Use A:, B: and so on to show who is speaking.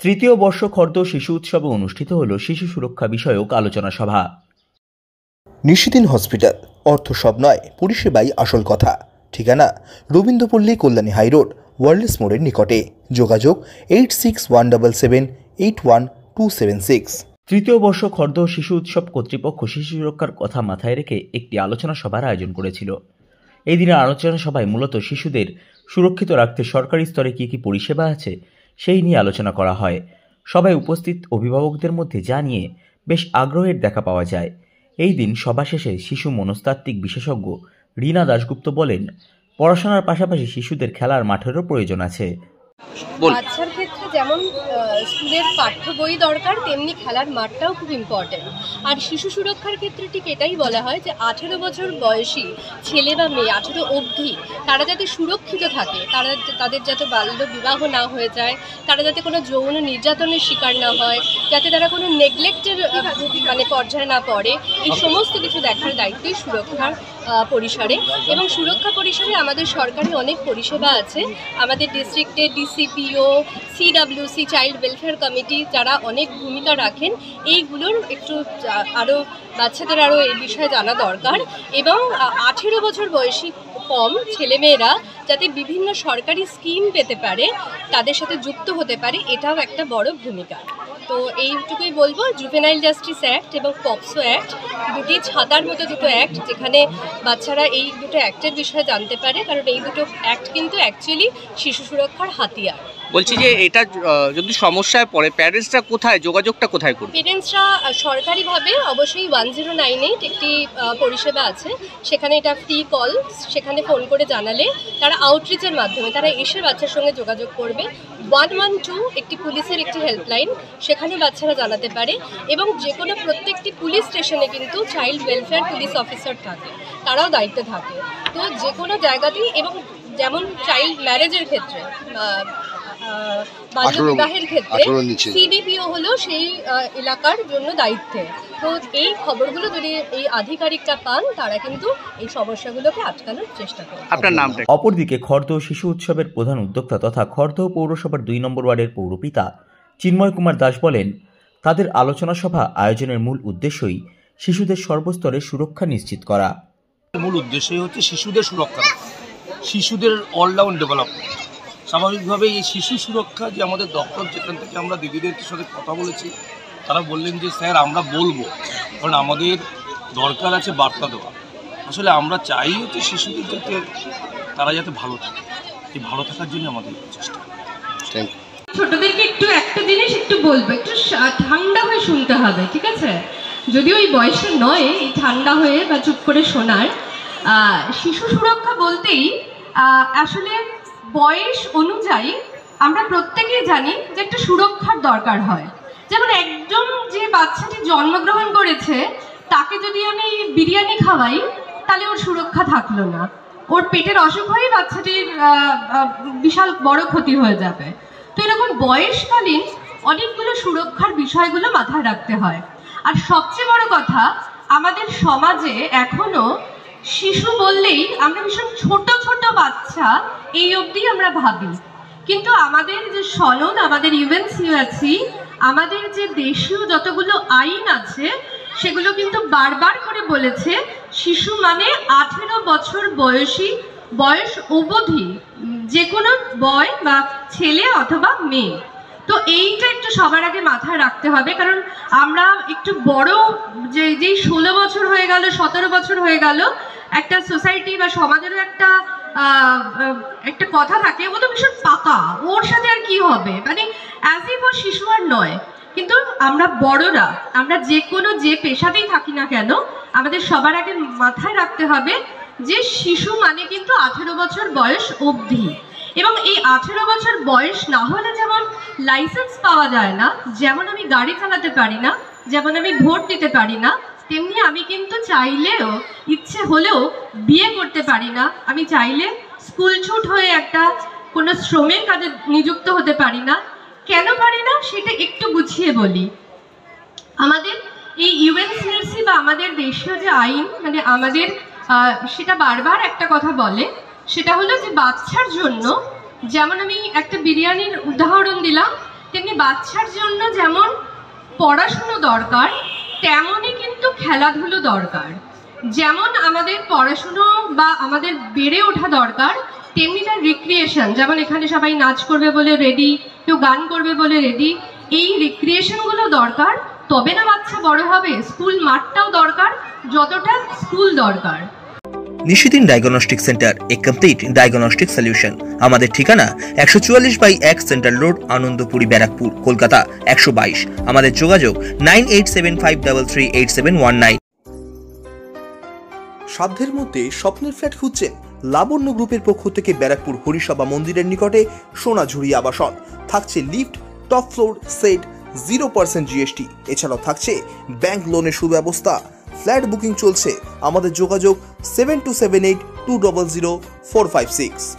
A: তৃতীয় বর্ষ খর্দ শিশু উৎসবে অনুষ্ঠিত হল শিশু সুরক্ষা বিষয়ক আলোচনা সভা।
B: নিশিদিন হসপিটাল, অর্থ সব নয়, পরিষেবাই আসল কথা। ঠিকানা রবীন্দ্রপল্লী, কল্যাণী হাইরোড, ওয়ার্ল্ডস মোড়ের নিকটে। যোগাযোগ 8617781276।
A: তৃতীয় বর্ষ খর্দ শিশু উৎসব কর্তৃপক্ষ শিশু সুরক্ষার কথা মাথায় রেখে একটি আলোচনা সভার আয়োজন করেছিল। এই দিনের আলোচনা সভায় মূলত শিশুদের সুরক্ষিত রাখতে সরকারি স্তরে কী কী পরিষেবা আছে সেই নিয়ে আলোচনা করা হয়। সভায় উপস্থিত অভিভাবকদের মধ্যে যা নিয়ে বেশ আগ্রহের দেখা পাওয়া যায়। এই দিন সভা শেষে শিশু মনস্তাত্ত্বিক বিশেষজ্ঞ রীনা দাশগুপ্ত বলেন, পড়াশোনার পাশাপাশি শিশুদের খেলার মাঠেরও প্রয়োজন আছে।
C: বাচ্চার ক্ষেত্রে যেমন স্কুলের পাঠ্য বই দরকার, তেমনি খেলার মাঠটাও খুব ইম্পর্টেন্ট। আর শিশু সুরক্ষার ক্ষেত্রে ঠিক এটাই বলা হয় যে 18 বছর বয়সী ছেলে বা মেয়ে, 18 অবধি তারা যাতে সুরক্ষিত থাকে, তাদের যাতে বাল্য বিবাহ না হয়ে যায়, তারা যাতে কোনো যৌন নির্যাতনের শিকার না হয়, যাতে তারা কোনো নেগলেক্টের পর্যায়ে না পড়ে, এই সমস্ত কিছু দেখার দায়িত্বই সুরক্ষার পরিসরে। এবং সুরক্ষা পরিসরে আমাদের সরকারি অনেক পরিষেবা আছে। আমাদের ডিস্ট্রিক্টে ডিসিপিও, সিডব্লিউসি, চাইল্ড ওয়েলফেয়ার কমিটি যারা অনেক ভূমিকা রাখেন, এইগুলোর একটু আরও বাচ্চাদের আরও এই বিষয়ে জানা দরকার। এবং 18 বছর বয়সী কম ছেলেমেয়েরা যাতে বিভিন্ন সরকারি স্কিম পেতে পারে, তাদের সাথে যুক্ত হতে পারে, এটাও একটা বড় ভূমিকা। তো এইটুকুই বলবো, জুভেনাইল জাস্টিস অ্যাক্ট এবং পক্সো অ্যাক্ট দুটি ছাতার মতো দুটো অ্যাক্ট, যেখানে বাচ্চারা এই দুটো অ্যাক্টের বিষয়ে জানতে পারে, কারণ এই দুটো অ্যাক্ট কিন্তু অ্যাকচুয়ালি শিশু সুরক্ষার হাতিয়ার।
D: বলছি যে এটা যদি সমস্যায় পড়ে, প্যারেন্টসরা কোথায় যোগাযোগটা কোথায় করবে?
C: প্যারেন্টসরা সরকারিভাবে অবশ্যই 1098 একটি পরিষেবা আছে, সেখানে এটা ফ্রি কল, সেখানে ফোন করে জানালে তারা আউটরিচের মাধ্যমে তারা এসে বাচ্চার সঙ্গে যোগাযোগ করবে। 112 একটি পুলিশের একটি হেল্পলাইন, সেখানে বাচ্চারা জানাতে পারে। এবং যে কোনো প্রত্যেকটি পুলিশ স্টেশনে কিন্তু চাইল্ড ওয়েলফেয়ার পুলিশ অফিসার থাকে, তারাও দায়িত্বে থাকে। তো যে কোনো জায়গাতেই, এবং যেমন চাইল্ড ম্যারেজের ক্ষেত্রে, বাল্য বিবাহের ক্ষেত্রে সিডিপিও হলো সেই এলাকার জন্য দায়িত্বে। তো এই খবরগুলো যদি এই আধিকারিকরা পান, তারা কিন্তু এই সমস্যাগুলোকে আটকানোর চেষ্টা করে।
D: আপনার নামটা?
A: অপরদিকে খর্দ শিশু উৎসবের প্রধান উদ্যোক্তা তথা খর্দ পৌরসভার 2 নম্বর ওয়ার্ডের পৌরপিতা চিন্ময় কুমার দাস বলেন, তাদের আলোচনা সভা আয়োজনের মূল উদ্দেশ্যই শিশুদের সর্বস্তরে সুরক্ষা নিশ্চিত করা।
E: মূল উদ্দেশ্যই হচ্ছে শিশুদের সুরক্ষা, শিশুদের অলরাউন্ড ডেভেলপমেন্ট। স্বাভাবিকভাবেই এই শিশু সুরক্ষা যে আমাদের দপ্তর, যেখান থেকে আমরা দিদিদের সাথে কথা বলেছি, তারা বললেন যে স্যার আমরা বলবো, কারণ আমাদের দরকার আছে বার্তা দেওয়া। আসলে আমরা চাই হচ্ছে শিশুদের যাতে তারা যাতে ভালো থাকে, এই ভালো থাকার জন্য আমাদের চেষ্টা। Thank you.
F: ছোটদেরকে একটু একটা জিনিস একটু বলবো, একটু ঠান্ডা হয়ে শুনতে হবে, ঠিক আছে? যদিও এই বয়সে নয় এই ঠান্ডা হয়ে বা চুপ করে শোনার। শিশু সুরক্ষা বলতেই আসলে বয়স অনুযায়ী আমরা প্রত্যেকেই জানি যে একটা সুরক্ষার দরকার হয়। যেমন একজন যে বাচ্চাটি জন্মগ্রহণ করেছে, তাকে যদি আমি বিরিয়ানি খাওয়াই, তাহলে ওর সুরক্ষা থাকলো না, ওর পেটের অসুখ হয়ে বাচ্চাটির বিশাল বড় ক্ষতি হয়ে যাবে। তো এরকম বয়সকালীন অনেকগুলো সুরক্ষার বিষয়গুলো মাথায় রাখতে হয়। আর সবচেয়ে বড় কথা, আমাদের সমাজে এখনো শিশু বললেই আমরা ভীষণ ছোট ছোট বাচ্চা এই অবধি আমরা ভাবি, কিন্তু আমাদের যে সনদ, আমাদের ইউএনসিওসি, আমাদের যে দেশীয় যতগুলো আইন আছে, সেগুলো কিন্তু বারবার করে বলেছে শিশু মানে 18 বছর বয়স অবধি যে কোনো বয় বা ছেলে অথবা মেয়ে। তো এইটা একটু সবার আগে মাথায় রাখতে হবে, কারণ আমরা একটু বড় যেই 16 বছর হয়ে গেল, 17 বছর হয়ে গেল, একটা সোসাইটি বা সমাজেরও একটা কথা থাকে, ও তো ভীষণ পাকা, ওর সাথে আর কি হবে, মানে অ্যাজ ইফ ও শিশু আর নয়। কিন্তু আমরা বড়রা, আমরা যে পেশাতেই থাকি না কেন, আমাদের সবার আগে মাথায় রাখতে হবে যে শিশু মানে কিন্তু 18 বছর বয়স অবধি। এবং এই 18 বছর বয়স না হলে যেমন লাইসেন্স পাওয়া যায় না, যেমন আমি গাড়ি চালাতে পারি না, যেমন আমি ভোট দিতে পারি না, তেমনি আমি কিন্তু চাইলেও, ইচ্ছে হলেও বিয়ে করতে পারি না, আমি চাইলে স্কুল ছুট হয়ে একটা কোনো শ্রমের কাজে নিযুক্ত হতে পারি না। কেন পারি না সেটা একটু গুছিয়ে বলি। আমাদের এই ইউএনসিআরসি বা আমাদের দেশীয় যে আইন, মানে আমাদের সেটা বারবার একটা কথা বলে, সেটা হলো যে বাচ্চার জন্য, যেমন আমি একটা বিরিয়ানির উদাহরণ দিলাম, তেমনি বাচ্চার জন্য যেমন পড়াশুনো দরকার, তেমনই কিন্তু খেলাধুলো দরকার। যেমন আমাদের পড়াশুনো বা আমাদের বেড়ে ওঠা দরকার, তেমনি তার রিক্রিয়েশন, যেমন এখানে সবাই নাচ করবে বলে রেডি, কেউ গান করবে বলে রেডি, এই রিক্রিয়েশনগুলো দরকার। তবে না বাচ্চা বড় হবে। স্কুল মাঠটাও দরকার যতটা স্কুল দরকার।
B: নিশিদিন ডায়াগনস্টিক সেন্টার, এ কমপ্লিট ডায়াগনস্টিক সলিউশন। আমাদের ঠিকানা 144/1 সেন্ট্রাল রোড, আনন্দপুরি, ব্যারাকপুর, কলকাতা 122। আমাদের যোগাযোগ 9875338719। সাধ্যের মধ্যে স্বপ্নের ফ্ল্যাট খুঁজছেন? লাবণ্য গ্রুপের পক্ষ থেকে ব্যারাকপুর হরিসভা মন্দিরের নিকটে সোনাঝুরি আবাসন। থাকছে lift, top floor, set, 0% GST। এছাড়াও থাকছে ব্যাংক লোনের সুব্যবস্থা। ফ্ল্যাট বুকিং চলছে। আমাদের যোগাযোগ 7278200456।